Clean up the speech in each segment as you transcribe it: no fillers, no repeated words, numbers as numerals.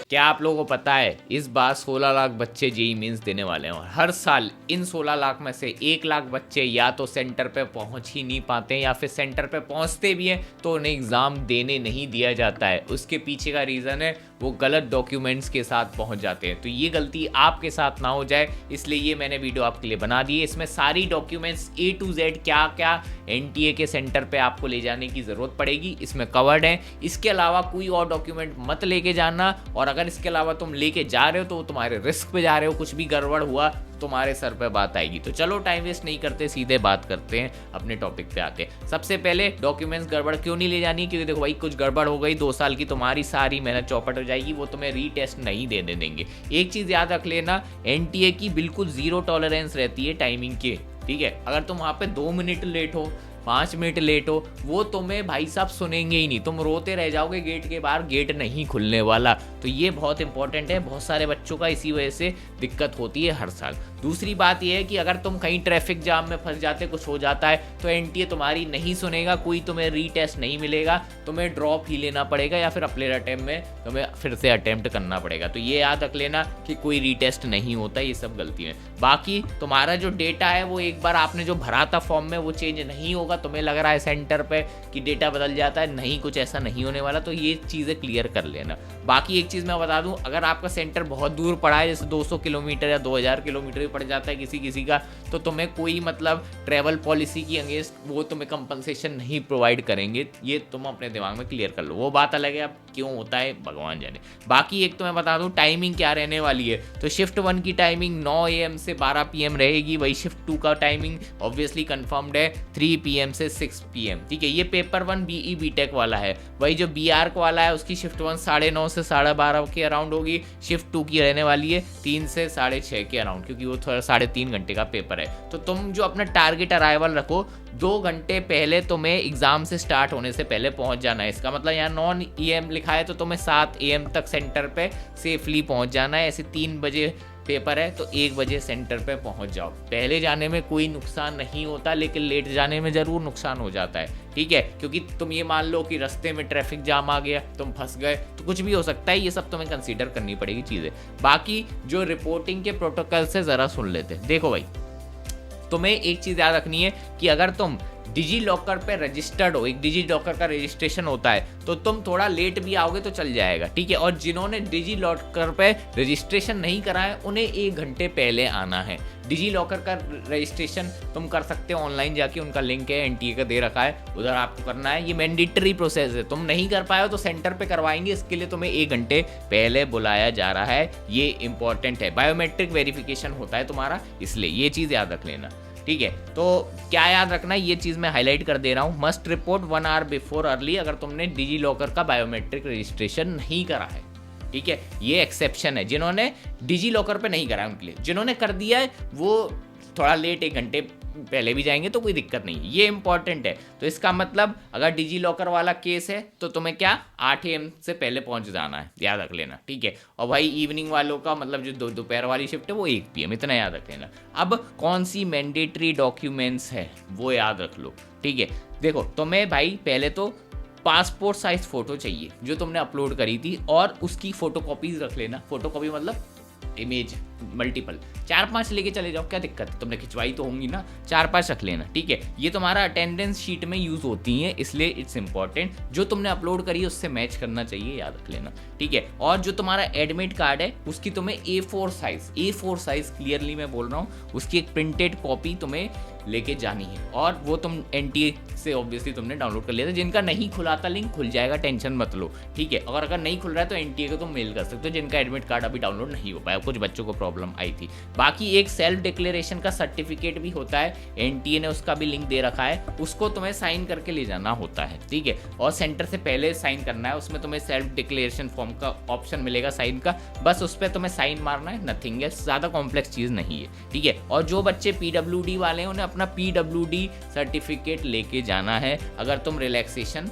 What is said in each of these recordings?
क्या आप लोगों को पता है इस बार 16 लाख बच्चे जेईई मेंस देने वाले हैं और हर साल इन 16 लाख में से 1 लाख बच्चे या तो सेंटर पे पहुंच ही नहीं पाते हैं या फिर सेंटर पे पहुंचते भी हैं तो उन्हें एग्ज़ाम देने नहीं दिया जाता है। उसके पीछे का रीज़न है वो गलत डॉक्यूमेंट्स के साथ पहुंच जाते हैं। तो ये गलती आपके साथ ना हो जाए इसलिए ये मैंने वीडियो आपके लिए बना दी है। इसमें सारी डॉक्यूमेंट्स A to Z क्या क्या NTA के सेंटर पे आपको ले जाने की ज़रूरत पड़ेगी इसमें कवर्ड है। इसके अलावा कोई और डॉक्यूमेंट मत लेके जाना, और अगर इसके अलावा तुम लेके जा रहे हो तो तुम्हारे रिस्क पे जा रहे हो, कुछ भी गड़बड़ हुआ तुम्हारे सर पे बात आएगी। तो चलो टाइम वेस्ट नहीं करते, सीधे बात करते हैं, अपने टॉपिक पे आते हैं। सबसे पहले डॉक्यूमेंट्स गड़बड़ क्यों नहीं ले जानी, क्योंकि देखो भाई कुछ गड़बड़ हो गई 2 साल की तुम्हारी सारी मेहनत चौपट हो जाएगी, वो तुम्हें रीटेस्ट नहीं देने देंगे। एक चीज़ याद रख लेना, NTA की बिल्कुल जीरो टॉलरेंस रहती है टाइमिंग की, ठीक है। अगर तुम वहाँ पे 2 मिनट लेट हो, 5 मिनट लेट हो, वो तुम्हें भाई साहब सुनेंगे ही नहीं, तुम रोते रह जाओगे गेट के बाहर, गेट नहीं खुलने वाला। तो ये बहुत इंपॉर्टेंट है, बहुत सारे बच्चों का इसी वजह से दिक्कत होती है हर साल। दूसरी बात यह है कि अगर तुम कहीं ट्रैफिक जाम में फंस जाते, कुछ हो जाता है, तो NTA तुम्हारी नहीं सुनेगा, कोई तुम्हें रीटेस्ट नहीं मिलेगा, तुम्हें ड्रॉप ही लेना पड़ेगा या फिर अपने अटेम्प्ट में तुम्हें फिर से अटेम्प्ट करना पड़ेगा। तो ये याद रख लेना कि कोई रीटेस्ट नहीं होता, ये सब गलती है। बाकी तुम्हारा जो डेटा है वो एक बार आपने जो भरा था फॉर्म में वो चेंज नहीं होगा। तुम्हें लग रहा है सेंटर पे कि डेटा बदल जाता है, नहीं, कुछ ऐसा नहीं होने वाला। तो ये चीज़ें क्लियर कर लेना। बाकी एक चीज़ मैं बता दूं, अगर आपका सेंटर बहुत दूर पड़ा है, जैसे 200 किलोमीटर या 2000 किलोमीटर भी पड़ जाता है किसी का, तो तुम्हें कोई मतलब ट्रैवल पॉलिसी की अगेंस्ट वो तुम्हें कंपनसेशन नहीं प्रोवाइड करेंगे। ये तुम अपने दिमाग में क्लियर कर लो, वो बात अलग है, अब क्यों होता है भगवान जाने। बाकी एक तो मैं बता दूं टाइमिंग क्या रहने वाली है। तो शिफ्ट 1 की टाइमिंग 9 AM से 12 PM रहेगी। वही शिफ्ट 2 का टाइमिंग ऑब्वियसली कंफर्म्ड है 3 PM से 6 PM, ठीक है। ये पेपर 1 BE BTech वाला है। वही जो BArc वाला है उसकी शिफ्ट 1 9:30 से 12:30 के अराउंड होगी। शिफ्ट 2 की रहने वाली है 3 से 6:30 के अराउंड, क्योंकि वो थोड़ा 3.5 घंटे का पेपर है। तो तुम जो अपना टारगेट अराइवल रखो, 2 घंटे पहले तुम्हें एग्जाम से स्टार्ट होने से पहले पहुंच जाना है। इसका मतलब यहाँ 9 AM लिखा है तो तुम्हें 7 AM तक सेंटर पे सेफली पहुंच जाना है। ऐसे 3 बजे पेपर है तो 1 बजे सेंटर पे पहुंच जाओ। पहले जाने में कोई नुकसान नहीं होता, लेकिन लेट जाने में ज़रूर नुकसान हो जाता है, ठीक है। क्योंकि तुम ये मान लो कि रास्ते में ट्रैफिक जाम आ गया, तुम फंस गए, तो कुछ भी हो सकता है। ये सब तुम्हें कंसीडर करनी पड़ेगी चीज़ें। बाकी जो रिपोर्टिंग के प्रोटोकॉल से ज़रा सुन लेते हैं। देखो भाई, तुम्हें एक चीज़ याद रखनी है कि अगर तुम डिजी लॉकर पे रजिस्टर्ड हो, एक डिजी लॉकर का रजिस्ट्रेशन होता है, तो तुम थोड़ा लेट भी आओगे तो चल जाएगा, ठीक है। और जिन्होंने डिजी लॉकर पे रजिस्ट्रेशन नहीं करा है उन्हें 1 घंटे पहले आना है। डिजी लॉकर का रजिस्ट्रेशन तुम कर सकते हो ऑनलाइन जाके, उनका लिंक है, NTA का दे रखा है, उधर आपको करना है। ये मैंडेटरी प्रोसेस है, तुम नहीं कर पाए हो तो सेंटर पे करवाएंगे, इसके लिए तुम्हें 1 घंटे पहले बुलाया जा रहा है। ये इंपॉर्टेंट है, बायोमेट्रिक वेरिफिकेशन होता है तुम्हारा, इसलिए ये चीज़ याद रख लेना, ठीक है। तो क्या याद रखना, ये चीज़ मैं हाईलाइट कर दे रहा हूँ। Must report 1 hour before early, अगर तुमने डिजी लॉकर का बायोमेट्रिक रजिस्ट्रेशन नहीं करा है, ठीक है। ये एक्सेप्शन है जिन्होंने डिजी लॉकर पे नहीं करा है उनके लिए। जिन्होंने कर दिया है वो थोड़ा लेट 1 घंटे पहले भी जाएंगे तो कोई दिक्कत नहीं है, ये इंपॉर्टेंट है। तो इसका मतलब अगर डिजी लॉकर वाला केस है तो तुम्हें क्या 8 AM से पहले पहुंच जाना है, याद रख लेना, ठीक है। और भाई इवनिंग वालों का मतलब जो दोपहर वाली शिफ्ट है वो 1 PM, इतना याद रख लेना। अब कौन सी मैंडेटरी डॉक्यूमेंट्स है वो याद रख लो, ठीक है। देखो तुम्हें भाई पहले तो पासपोर्ट साइज फ़ोटो चाहिए जो तुमने अपलोड करी थी, और उसकी फ़ोटो कॉपीज रख लेना। फ़ोटो कॉपी मतलब इमेज मल्टीपल, 4-5 लेके चले जाओ, क्या दिक्कत है, तुमने खिंचवाई तो होंगी ना, 4-5 रख लेना, ठीक है। ये तुम्हारा अटेंडेंस शीट में यूज़ होती हैं, इसलिए इट्स इंपॉर्टेंट। जो तुमने अपलोड करी है उससे मैच करना चाहिए, याद रख लेना, ठीक है। और जो तुम्हारा एडमिट कार्ड है उसकी तुम्हें A4 साइज क्लियरली मैं बोल रहा हूँ, उसकी एक प्रिंटेड कॉपी तुम्हें लेके जानी है। और वो तुम NTA से ऑब्वियसली तुमने डाउनलोड कर लिया था। जिनका नहीं खुला था लिंक, खुल जाएगा, टेंशन मत लो, ठीक है। और अगर नहीं खुल रहा है तो NTA को तुम मेल कर सकते हो, जिनका एडमिट कार्ड अभी डाउनलोड नहीं हो पाया, कुछ बच्चों को प्रॉब्लम आई थी। बाकी एक सेल्फ डिक्लेरेशन का सर्टिफिकेट भी होता है, NTA ने उसका भी लिंक दे रखा है, उसको तुम्हें साइन करके ले जाना होता है, ठीक है। और सेंटर से पहले साइन करना है, उसमें तुम्हें सेल्फ डिक्लेरेशन फॉर्म का ऑप्शन मिलेगा साइन का, बस उस पर तुम्हें साइन मारना है, नथिंग है, ज़्यादा कॉम्प्लेक्स चीज़ नहीं है, ठीक है। और जो बच्चे PWD वाले हैं उन्हें अपना PWD सर्टिफिकेट लेके जाना है अगर तुम रिलैक्सेशन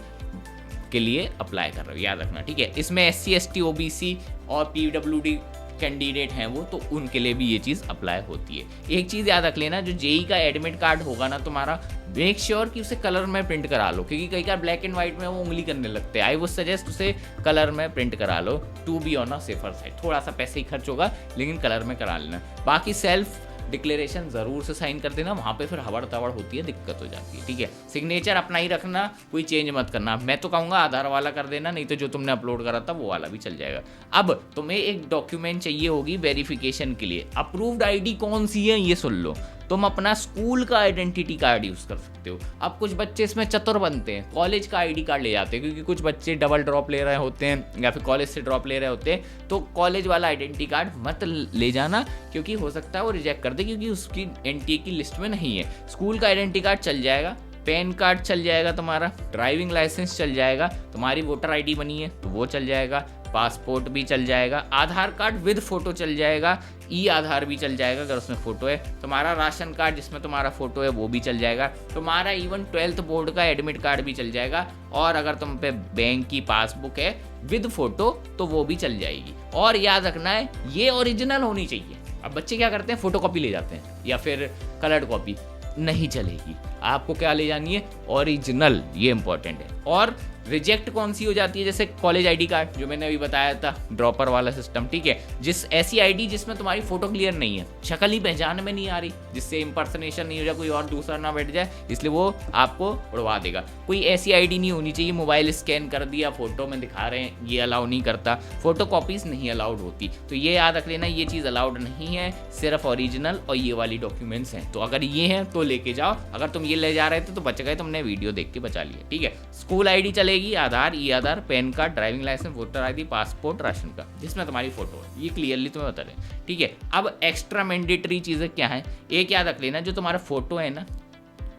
के लिए अप्लाई कर रहे हो, याद रखना, ठीक है। इसमें SC ST OBC और PWD कैंडिडेट हैं वो, तो उनके लिए भी ये चीज़ अप्लाई होती है। एक चीज़ याद रख लेना, जो जेई का एडमिट कार्ड होगा ना तुम्हारा, मेक श्योर कि उसे कलर में प्रिंट करा लो, क्योंकि कई बार ब्लैक एंड व्हाइट में वो उंगली करने लगते हैं। आई वुड सजेस्ट उसे कलर में प्रिंट करा लो, to be on a safer side. थोड़ा सा पैसे ही खर्च होगा, लेकिन कलर में करा लेना। बाकी सेल्फ डिक्लेरेशन ज़रूर से साइन कर देना, वहाँ पे फिर हवड़ तवड़ होती है, दिक्कत हो जाती है, ठीक है। सिग्नेचर अपना ही रखना, कोई चेंज मत करना। मैं तो कहूँगा आधार वाला कर देना, नहीं तो जो तुमने अपलोड करा था वो वाला भी चल जाएगा। अब तुम्हें एक डॉक्यूमेंट चाहिए होगी वेरिफिकेशन के लिए। अप्रूव्ड आईडी कौन सी है ये सुन लो। तुम अपना स्कूल का आइडेंटिटी कार्ड यूज़ कर सकते हो। अब कुछ बच्चे इसमें चतुर बनते हैं, कॉलेज का आईडी कार्ड ले जाते हैं, क्योंकि कुछ बच्चे डबल ड्रॉप ले रहे होते हैं या फिर कॉलेज से ड्रॉप ले रहे होते हैं। तो कॉलेज वाला आइडेंटिटी कार्ड मत ले जाना, क्योंकि हो सकता है वो रिजेक्ट कर दे, क्योंकि उसकी एनटीए की लिस्ट में नहीं है। स्कूल का आइडेंटिटी कार्ड चल जाएगा, पैन कार्ड चल जाएगा, तुम्हारा ड्राइविंग लाइसेंस चल जाएगा, तुम्हारी वोटर आईडी बनी है तो वो चल जाएगा, पासपोर्ट भी चल जाएगा, आधार कार्ड विद फोटो चल जाएगा, ई आधार भी चल जाएगा अगर उसमें फोटो है, तुम्हारा राशन कार्ड जिसमें तुम्हारा फोटो है वो भी चल जाएगा, तुम्हारा इवन 12th बोर्ड का एडमिट कार्ड भी चल जाएगा, और अगर तुम पे बैंक की पासबुक है विद फोटो तो वो भी चल जाएगी। और याद रखना है ये ओरिजिनल होनी चाहिए। अब बच्चे क्या करते हैं, फोटो कॉपी ले जाते हैं या फिर कलर्ड कॉपी, नहीं चलेगी। आपको क्या ले जानी है, ओरिजिनल, ये इंपॉर्टेंट है। और रिजेक्ट कौन सी हो जाती है, जैसे कॉलेज आईडी कार्ड जो मैंने अभी बताया था, ड्रॉपर वाला सिस्टम, ठीक है। जिस ऐसी आईडी जिसमें तुम्हारी फोटो क्लियर नहीं है, शक्ल ही पहचान में नहीं आ रही, जिससे इंपर्सनेशन नहीं हो जाए, कोई और दूसरा ना बैठ जाए, इसलिए वो आपको उड़वा देगा। कोई ऐसी आईडी नहीं होनी चाहिए, मोबाइल स्कैन कर दिया, फोटो में दिखा रहे हैं, ये अलाउ नहीं करता, फोटो कॉपीज नहीं अलाउड होती। तो ये याद रख लेना, ये चीज़ अलाउड नहीं है, सिर्फ ओरिजिनल और ये वाली डॉक्यूमेंट्स हैं। तो अगर ये हैं तो लेके जाओ, अगर तुम ये ले जा रहे थे तो बच गए, तुमने वीडियो देख के बचा लिया, ठीक है। स्कूल आईडी चलेगी, Aadhaar, e Aadhaar, PAN card, driving licence, voter ID, passport, ration card जिसमें तुम्हारी फोटो है, ये क्लियरली तुम्हें बता रहे हैं, ठीक है। अब एक्स्ट्रा मैंडेटरी चीज़ें क्या है, एक याद रख लेना, जो तुम्हारा फोटो है ना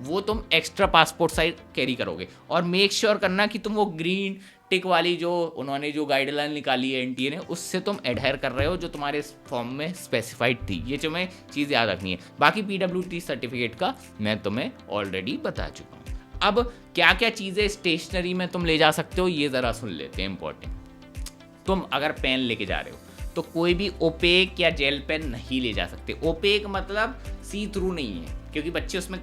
वो तुम एक्स्ट्रा पासपोर्ट साइज कैरी करोगे, और मेक श्योर करना कि तुम वो ग्रीन टिक वाली जो उन्होंने जो गाइडलाइन निकाली है एनटीए ने, उससे तुम एडहेयर कर रहे हो, जो तुम्हारे फॉर्म में स्पेसिफाइड थी। ये तुम्हें चीज़ याद रखनी है। बाकी पीडब्ल्यूडी सर्टिफिकेट का मैं तुम्हें ऑलरेडी बता चुका हूँ। अब क्या क्या चीज़ें स्टेशनरी में तुम ले जा सकते हो, ये ज़रा सुन लेते हैं, इंपॉर्टेंट। तुम अगर पेन लेके जा रहे हो तो कोई भी ओपेक या जेल पेन नहीं ले जा सकते। ओपेक मतलब सी थ्रू नहीं है, क्योंकि बच्चे उसमें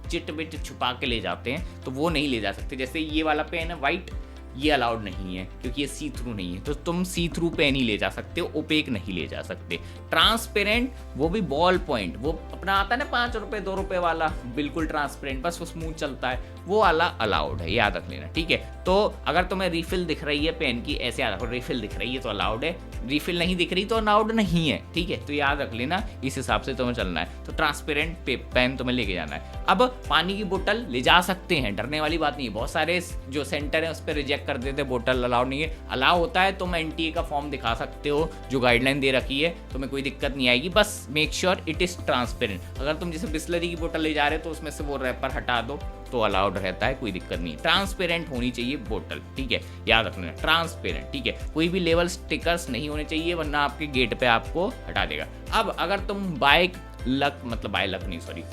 चिट बिट छुपा के ले जाते हैं, तो वो नहीं ले जा सकते। जैसे ये वाला पेन है वाइट, ये अलाउड नहीं है क्योंकि ये सी थ्रू नहीं है, तो तुम सी थ्रू पेन ही ले जा सकते हो, ओपेक नहीं ले जा सकते। ट्रांसपेरेंट, वो भी बॉल पॉइंट, वो अपना आता है ना 5 रुपए 2 रुपए वाला, बिल्कुल ट्रांसपेरेंट, बस वो स्मूथ चलता है, वो वाला अलाउड है, याद रख लेना, ठीक है। तो अगर तुम्हें रिफिल दिख रही है पेन की, ऐसे याद रखो, रिफिल दिख रही है तो अलाउड है, रिफिल नहीं दिख रही तो अलाउड नहीं है, ठीक है। तो याद रख लेना, इस हिसाब से तुम्हें चलना है। तो ट्रांसपेरेंट पेन तुम्हें लेके जाना है। अब पानी की बोतल ले जा सकते हैं, डरने वाली बात नहीं है। बहुत सारे जो सेंटर है उस पर रिजेक्ट कर देते, बोतल अलाउड नहीं है। अलाउ होता है, तुम एनटीए का फॉर्म दिखा सकते हो जो गाइडलाइन दे रखी है, तुम्हें कोई दिक्कत नहीं आएगी। बस make sure it is transparent. अगर तुम जैसे बिस्लरी की बोतल ले जा रहे हो तो उसमें से वो रैपर हटा दो तो अलाउड रहता है, कोई दिक्कत नहीं। ट्रांसपेरेंट होनी चाहिए बोतल, ठीक है, याद रखना, ट्रांसपेरेंट, ठीक है। कोई भी लेवल स्टिकर्स नहीं होने चाहिए, वरना आपके गेट पे आपको हटा देगा। अब अगर तुम बाय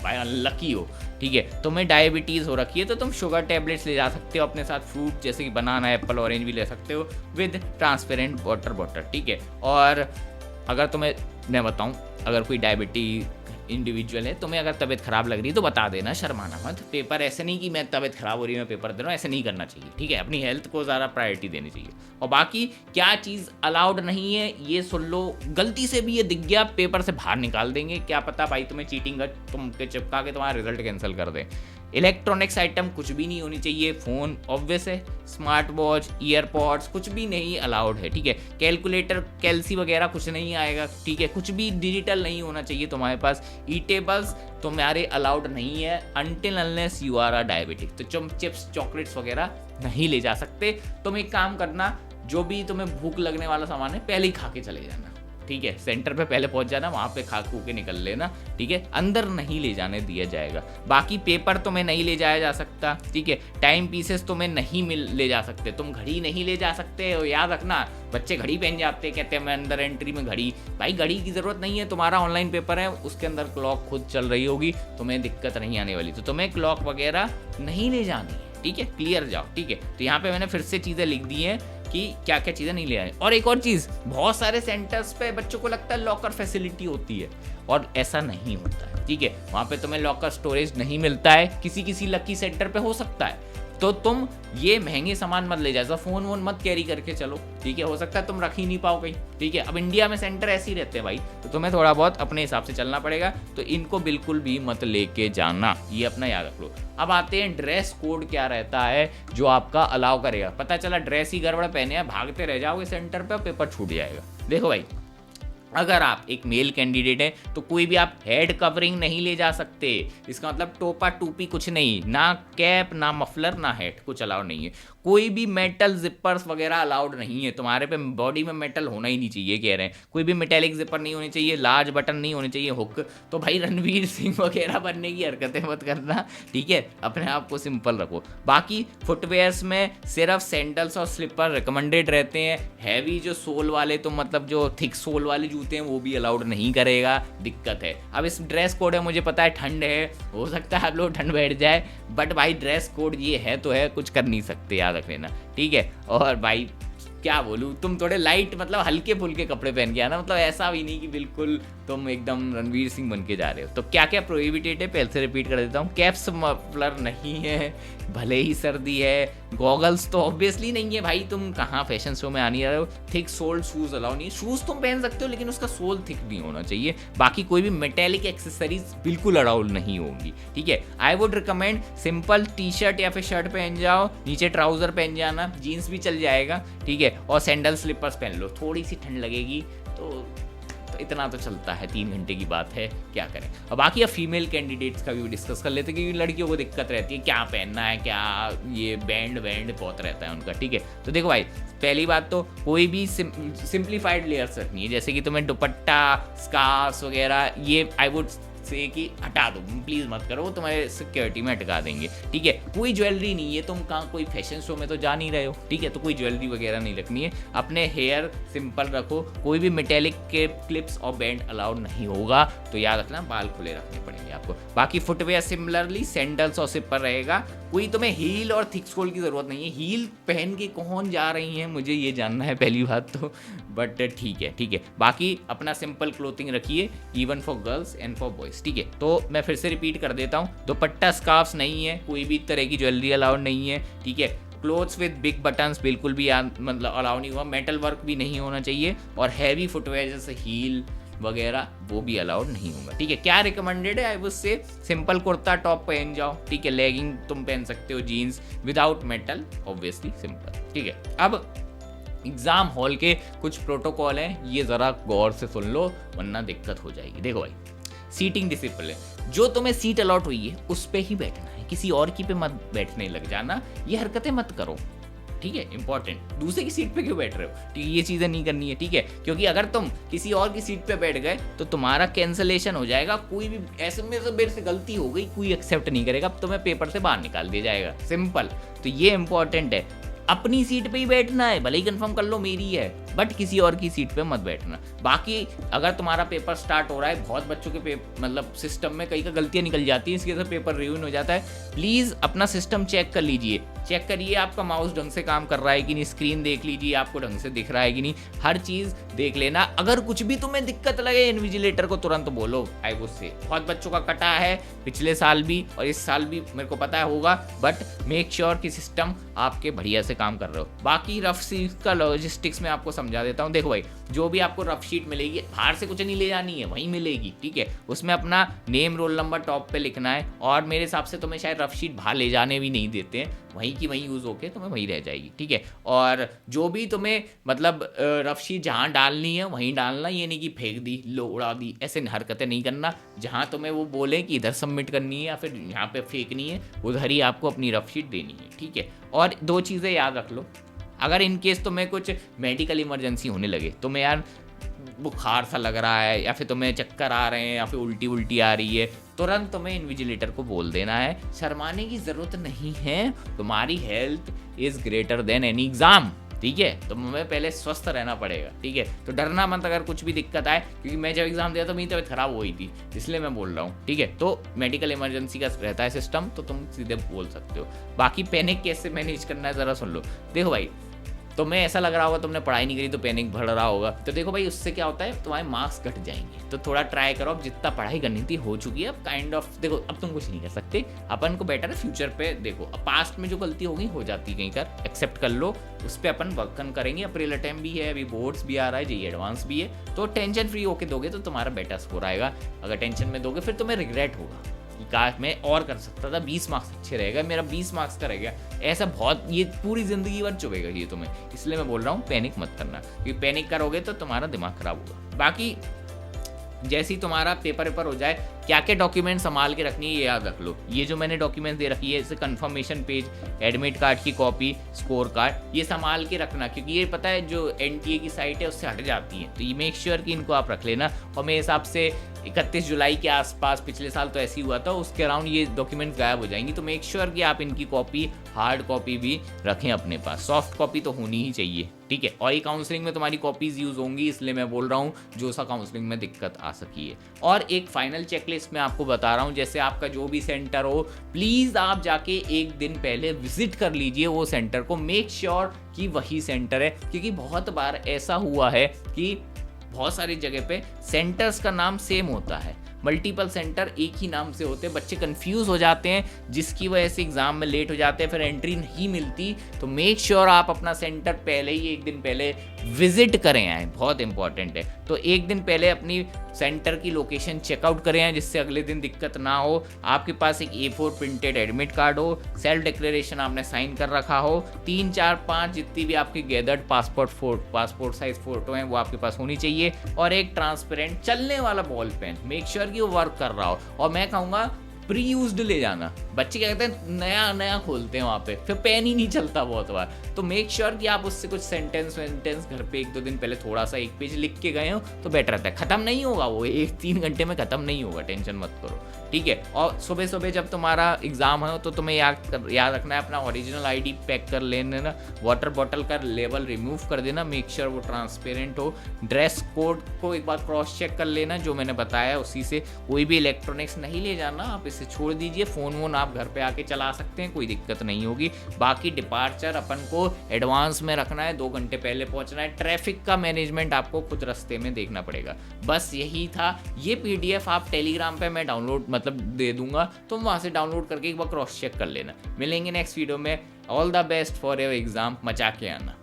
अनलकी हो, ठीक है, तुम्हें डायबिटीज़ हो रखी है, तो तुम शुगर टेबलेट्स ले जा सकते हो अपने साथ, फ्रूट जैसे कि बनाना, एप्पल, ऑरेंज भी ले सकते हो विद ट्रांसपेरेंट वाटर बॉटल, ठीक है। और अगर तुम्हें मैं बताऊं, अगर कोई डायबिटीज इंडिविजुअल है, तुम्हें अगर तबीयत खराब लग रही है तो बता देना, शर्माना मत। पेपर ऐसे नहीं कि मैं तबीयत खराब हो रही है मैं पेपर दे रहा हूँ, ऐसे नहीं करना चाहिए, ठीक है। अपनी हेल्थ को ज़्यादा प्रायोरिटी देनी चाहिए। और बाकी क्या चीज़ अलाउड नहीं है ये सुन लो, गलती से भी ये दिख गया पेपर से बाहर निकाल देंगे, क्या पता भाई तुम्हें चीटिंग कर तुम के चिपका के तुम्हारा रिजल्ट कैंसिल कर दें। इलेक्ट्रॉनिक्स आइटम कुछ भी नहीं होनी चाहिए, फ़ोन ऑब्वियस है, स्मार्ट वॉच, ईयरपॉड्स कुछ भी नहीं अलाउड है, ठीक है। कैलकुलेटर, कैल्सी वगैरह कुछ नहीं आएगा, ठीक है। कुछ भी डिजिटल नहीं होना चाहिए तुम्हारे पास। ईटेबल्स तुम्हारे अलाउड नहीं है until unless you are a diabetic. तो तुम चिप्स चॉकलेट्स वगैरह नहीं ले जा सकते। तुम एक काम करना, जो भी तुम्हें भूख लगने वाला सामान है पहले ही खा के चले जाना, ठीक है। सेंटर पे पहले पहुंच जाना, वहाँ पे खा खू के निकल लेना, ठीक है। अंदर नहीं ले जाने दिया जाएगा। बाकी पेपर तुम्हें नहीं ले जाया जा सकता, ठीक है। टाइम पीसेस तुम्हें नहीं ले जा सकते, तुम घड़ी नहीं ले जा सकते हो, याद रखना। बच्चे घड़ी पहन जाते हैं, कहते हैं मैं अंदर एंट्री में घड़ी, भाई घड़ी की ज़रूरत नहीं है, तुम्हारा ऑनलाइन पेपर है, उसके अंदर क्लॉक खुद चल रही होगी, तुम्हें दिक्कत नहीं आने वाली। तो तुम्हें क्लॉक वगैरह नहीं ले जानी है, ठीक है, क्लियर जाओ, ठीक है। तो यहाँ पे मैंने फिर से चीज़ें लिख दी हैं, कि क्या क्या चीज़ें नहीं ले आए। और एक और चीज़, बहुत सारे सेंटर्स पे बच्चों को लगता है लॉकर फैसिलिटी होती है, और ऐसा नहीं होता है, ठीक है। वहाँ पे तुम्हें लॉकर स्टोरेज नहीं मिलता है, किसी किसी लकी सेंटर पे हो सकता है। तो तुम ये महंगे सामान मत ले जाओ, फोन वोन मत कैरी करके चलो, ठीक है। हो सकता है तुम रख ही नहीं पाओ कहीं, ठीक है। अब इंडिया में सेंटर ऐसे ही रहते हैं भाई, तो तुम्हें थोड़ा बहुत अपने हिसाब से चलना पड़ेगा, तो इनको बिल्कुल भी मत लेके जाना, ये अपना याद रख लो। अब आते हैं ड्रेस कोड क्या रहता है जो आपका अलाउ करेगा। पता चला ड्रेस ही गड़बड़ पहने हैं, भागते रह जाओगे सेंटर पे, पेपर छूट जाएगा। देखो भाई, अगर आप एक मेल कैंडिडेट है तो कोई भी आप हेड कवरिंग नहीं ले जा सकते। इसका मतलब टोपा टूपी कुछ नहीं, ना कैप ना मफलर ना हेड, कुछ अलाउड नहीं है। कोई भी मेटल जिपर्स वगैरह अलाउड नहीं है, तुम्हारे पे बॉडी में मेटल होना ही नहीं चाहिए, कह रहे हैं। कोई भी मेटेलिक जिपर नहीं होनी चाहिए, लार्ज बटन नहीं होने चाहिए, हुक। तो भाई रणवीर सिंह वगैरह बनने की हरकतें मत करना, ठीक है। अपने आप को सिंपल रखो। बाकी फुटवेयर्स में सिर्फ सैंडल्स और स्लीपर रिकमेंडेड रहते हैं। हैवी जो सोल वाले, तो मतलब जो थिक सोल वाले जूते हैं, वो भी अलाउड नहीं करेगा, दिक्कत है। अब इस ड्रेस कोड है, मुझे पता है ठंड है, हो सकता है आप लोग ठंड बैठ जाए, बट भाई ड्रेस कोड ये है तो है, कुछ कर नहीं सकते, याद रख लेना, ठीक है। और भाई क्या बोलूँ, तुम थोड़े लाइट मतलब हल्के फुल्के कपड़े पहन के आना, मतलब ऐसा भी नहीं कि बिल्कुल तुम एकदम रणवीर सिंह बन के जा रहे हो। तो क्या क्या प्रोहिबिटेड है पहले से रिपीट कर देता हूँ। कैप्स मफलर नहीं है, भले ही सर्दी है। गॉगल्स तो ऑब्वियसली नहीं है भाई, तुम कहाँ फैशन शो में आने रहे हो। थिक सोल्ड शूज अलाउ नहीं है, शूज तुम पहन सकते हो लेकिन उसका सोल थिक नहीं होना चाहिए। बाकी कोई भी मेटेलिक एक्सेसरीज बिल्कुल अलाउड नहीं होंगी, ठीक है। I would recommend simple T shirt या फिर शर्ट पहन जाओ, नीचे ट्राउजर पहन जाना, जीन्स भी चल जाएगा, ठीक है। और सैंडल स्लीपर्स पहन लो, थोड़ी सी ठंड लगेगी तो इतना तो चलता है, 3 घंटे की बात है, क्या करें। अब बाकी अब फीमेल कैंडिडेट्स का भी डिस्कस कर लेते हैं, क्योंकि लड़कियों को दिक्कत रहती है क्या पहनना है, क्या ये बैंड बहुत रहता है उनका, ठीक है। तो देखो भाई, पहली बात तो कोई भी सिंप्लीफाइड लेयर्स रखनी है, जैसे कि तुम्हें दुपट्टा, स्कार्फ वगैरह, ये आई वुड से कि हटा दो, प्लीज मत करो, वो तुम्हारे सिक्योरिटी में हटका देंगे, ठीक है। कोई ज्वेलरी नहीं है, तुम कहाँ कोई फैशन शो में तो जा नहीं रहे हो, ठीक है। तो कोई ज्वेलरी वगैरह नहीं रखनी है। अपने हेयर सिंपल रखो, कोई भी मेटेलिक के क्लिप्स और बैंड अलाउड नहीं होगा, तो याद रखना बाल खुले रखने पड़ेंगे आपको। बाकी फुटवेयर सिमिलरली सैंडल्स और सिपर रहेगा। कोई तुम्हें हील और थिक सोल की जरूरत नहीं है। हील पहन के कौन जा रही हैं, मुझे ये जानना है पहली बात तो, बट ठीक है, ठीक है। बाकी अपना सिंपल क्लोथिंग रखिए, even for girls and for boys, ठीक है। तो मैं फिर से रिपीट कर देता हूँ, दुपट्टा स्कार्फ नहीं है, कोई भी तरह की ज्वेलरी अलाउड नहीं है, ठीक है। क्लोथ्स विद बिग बटन्स बिल्कुल भी मतलब अलाउ नहीं हुआ, मेटल वर्क भी नहीं होना चाहिए, और हैवी फुटवेयर जैसे हील वगैरह वो भी अलाउड नहीं होगा, ठीक है। क्या रिकमेंडेड है, I would say simple kurta top पहन जाओ, ठीक है। लेगिंग तुम पहन सकते हो, jeans without metal, obviously simple, ठीक है। अब एग्जाम हॉल के कुछ प्रोटोकॉल हैं, ये जरा गौर से सुन लो वरना दिक्कत हो जाएगी। देखो भाई, सीटिंग डिसिप्लिन, जो तुम्हें सीट अलॉट हुई है उस पे ही बैठना है, किसी और की पे मत बैठने लग जाना, ये हरकतें मत करो, ठीक है। इंपॉर्टेंट, दूसरे की सीट पे क्यों बैठ रहे हो, ठीक है, ये चीजें नहीं करनी है, ठीक है। क्योंकि अगर तुम किसी और की सीट पे बैठ गए तो तुम्हारा कैंसलेशन हो जाएगा। कोई भी ऐसे में से मेरे से गलती हो गई, कोई एक्सेप्ट नहीं करेगा, अब तुम्हें पेपर से बाहर निकाल दिया जाएगा, सिंपल। तो ये इंपॉर्टेंट है, अपनी सीट पे ही बैठना है, भले ही कंफर्म कर लो मेरी है, बट किसी और की सीट पे मत बैठना। बाकी अगर तुम्हारा पेपर स्टार्ट हो रहा है, बहुत बच्चों के मतलब सिस्टम में कई का गलतियां निकल जाती है, इसकी वजह से पेपर रिव्यू हो जाता है। प्लीज अपना सिस्टम चेक कर लीजिए, चेक करिए आपका माउस ढंग से काम कर रहा है कि नहीं, स्क्रीन देख लीजिए आपको ढंग से दिख रहा है कि नहीं, हर चीज देख लेना। अगर कुछ भी तुम्हें दिक्कत लगे इन्विजिलेटर को तुरंत बोलो। आई वुड से बहुत बच्चों का कटा है पिछले साल भी और इस साल भी, मेरे को पता होगा, बट मेक श्योर कि सिस्टम आपके बढ़िया से काम कर रहे हो। बाकी रफ शीट का लॉजिस्टिक्स में आपको समझा देता हूँ। देखो भाई, जो भी आपको रफ शीट मिलेगी बाहर से कुछ नहीं ले जानी है, वहीं मिलेगी, ठीक है। उसमें अपना नेम रोल नंबर टॉप पे लिखना है, और मेरे हिसाब से तुम्हें शायद रफ शीट बाहर ले जाने भी नहीं देते हैं, वहीं की वहीं यूज़ होके तुम्हें वहीं रह जाएगी, ठीक है। और जो भी तुम्हें मतलब रफ शीट जहाँ डालनी है वहीं डालना, ये नहीं कि फेंक दी, लो उड़ा दी, ऐसे हरकतें नहीं करना। जहाँ तुम्हें वो बोले कि इधर सबमिट करनी है या फिर यहाँ पे फेंकनी है, उधर ही आपको अपनी रफ शीट देनी है, ठीक है। और 2 चीज़ें याद रख लो, अगर इन केस तुम्हें कुछ मेडिकल इमरजेंसी होने लगे, तुम्हें यार बुखार सा लग रहा है या फिर तुम्हें चक्कर आ रहे हैं या फिर उल्टी आ रही है, तुरंत तुम्हें इन्विजिलेटर को बोल देना है, शर्माने की ज़रूरत नहीं है, तुम्हारी health is greater than any exam, ठीक है। तो हमें पहले स्वस्थ रहना पड़ेगा, ठीक है। तो डरना मत अगर कुछ भी दिक्कत आए, क्योंकि मैं जब एग्जाम दिया तो मेरी तबीयत खराब हो गई थी, इसलिए मैं बोल रहा हूँ, ठीक है। तो मेडिकल इमरजेंसी का रहता है सिस्टम, तो तुम सीधे बोल सकते हो। बाकी पैनिक कैसे मैनेज करना है ज़रा सुन लो। देखो भाई, तो मैं ऐसा लग रहा होगा तुमने पढ़ाई नहीं करी तो पैनिक बढ़ रहा होगा। तो देखो भाई उससे क्या होता है, तुम्हारे मार्क्स घट जाएंगे। तो थोड़ा ट्राई करो, अब जितना पढ़ाई करनी थी हो चुकी है, अब काइंड ऑफ देखो अब तुम कुछ नहीं कर सकते, अपन को बेटर है फ्यूचर पे देखो। अब पास्ट में जो गलती होगी हो जाती कहीं कर, एक्सेप्ट कर लो, उस पर अपन वर्कन करेंगे। अप्रैल अटेम्प्ट भी है, अभी बोर्ड्स भी आ रहा है, जेईई एडवांस भी है, तो टेंशन फ्री होके दोगे तो तुम्हारा बेटर स्कोर आएगा। अगर टेंशन में दोगे फिर तुम्हें रिग्रेट होगा कि काश मैं और कर सकता था, 20 मार्क्स अच्छे रहेगा, मेरा 20 मार्क्स का रहेगा। ऐसा बहुत, ये पूरी जिंदगी भर चुभेगा ये तुम्हें। इसलिए मैं बोल रहा हूँ पैनिक मत करना, क्योंकि पैनिक करोगे तो तुम्हारा दिमाग खराब होगा। बाकी जैसे ही तुम्हारा पेपर वेपर हो जाए, क्या क्या डॉक्यूमेंट संभाल के रखनी है ये याद रख लो। ये जो मैंने डॉक्यूमेंट दे रखी है, जैसे कंफर्मेशन पेज, एडमिट कार्ड की कॉपी, स्कोर कार्ड, ये संभाल के रखना, क्योंकि ये पता है जो एनटीए की साइट है उससे हट जाती है। तो ये मेक श्योर कि इनको आप रख लेना। और मेरे हिसाब से 31 जुलाई के आसपास, पिछले साल तो ऐसे ही हुआ था, उसके अराउंड ये डॉक्यूमेंट गायब हो जाएंगी। तो मेक श्योर कि आप इनकी कॉपी, हार्ड कॉपी भी रखें अपने पास, सॉफ्ट कॉपी तो होनी ही चाहिए, ठीक है। और ये काउंसलिंग में तुम्हारी कॉपीज यूज होंगी, इसलिए मैं बोल रहा हूँ जो सा काउंसलिंग में दिक्कत आ सकी है। और एक फाइनल चेकलिस्ट मैं आपको बता रहा हूँ, जैसे आपका जो भी सेंटर हो, प्लीज आप जाके एक दिन पहले विजिट कर लीजिए वो सेंटर को, मेक श्योर कि वही सेंटर है। क्योंकि बहुत बार ऐसा हुआ है कि बहुत सारी जगह पे सेंटर्स का नाम सेम होता है, मल्टीपल सेंटर एक ही नाम से होते हैं, बच्चे कंफ्यूज हो जाते हैं, जिसकी वजह से एग्जाम में लेट हो जाते हैं, फिर एंट्री नहीं मिलती। तो मेक श्योर आप अपना सेंटर पहले ही एक दिन पहले विजिट करें आए, बहुत इंपॉर्टेंट है। तो एक दिन पहले अपनी सेंटर की लोकेशन चेकआउट करें आए, जिससे अगले दिन दिक्कत ना हो। आपके पास एक A4 प्रिंटेड एडमिट कार्ड हो, सेल्फ डिक्लेरेशन आपने साइन कर रखा हो, 3 4 5 जितनी भी आपकी गैदर्ड पासपोर्ट साइज फोटो हैं वो आपके पास होनी चाहिए, और एक ट्रांसपेरेंट चलने वाला बॉल पेन, मेक श्योर कि वो वर्क कर रहा हो। और मैं कहूँगा प्री यूज्ड ले जाना, बच्चे क्या कहते हैं नया नया खोलते हैं वहाँ पे, फिर पेन ही नहीं चलता बहुत बार। तो मेक श्योर कि आप उससे कुछ सेंटेंस घर पे 1-2 दिन पहले थोड़ा सा 1 पेज लिख के गए हो तो बेटर रहता है। खत्म नहीं होगा वो 1-3 घंटे में खत्म नहीं होगा, टेंशन मत करो, ठीक है। और सुबह सुबह जब तुम्हारा एग्जाम है तो तुम्हें याद रखना है अपना ओरिजिनल ID पैक कर लेना, वाटर बॉटल का लेबल रिमूव कर देना, मेक श्योर वो ट्रांसपेरेंट हो। ड्रेस कोड को एक बार क्रॉस चेक कर लेना, जो मैंने बताया उसी से। कोई भी इलेक्ट्रॉनिक्स नहीं ले जाना, आप इसे छोड़ दीजिए, फोन वोन आप घर पे आके चला सकते हैं, कोई दिक्कत नहीं होगी। बाकी डिपार्चर अपन को एडवांस में रखना है, 2 घंटे पहले पहुंचना है। ट्रैफिक का मैनेजमेंट आपको खुद रास्ते में देखना पड़ेगा। बस यही था। ये PDF आप टेलीग्राम पे मैं डाउनलोड दे दूंगा, तुम वहां से डाउनलोड करके एक बार क्रॉस चेक कर लेना। मिलेंगे नेक्स्ट वीडियो में। All the best for your exam, मचा के आना।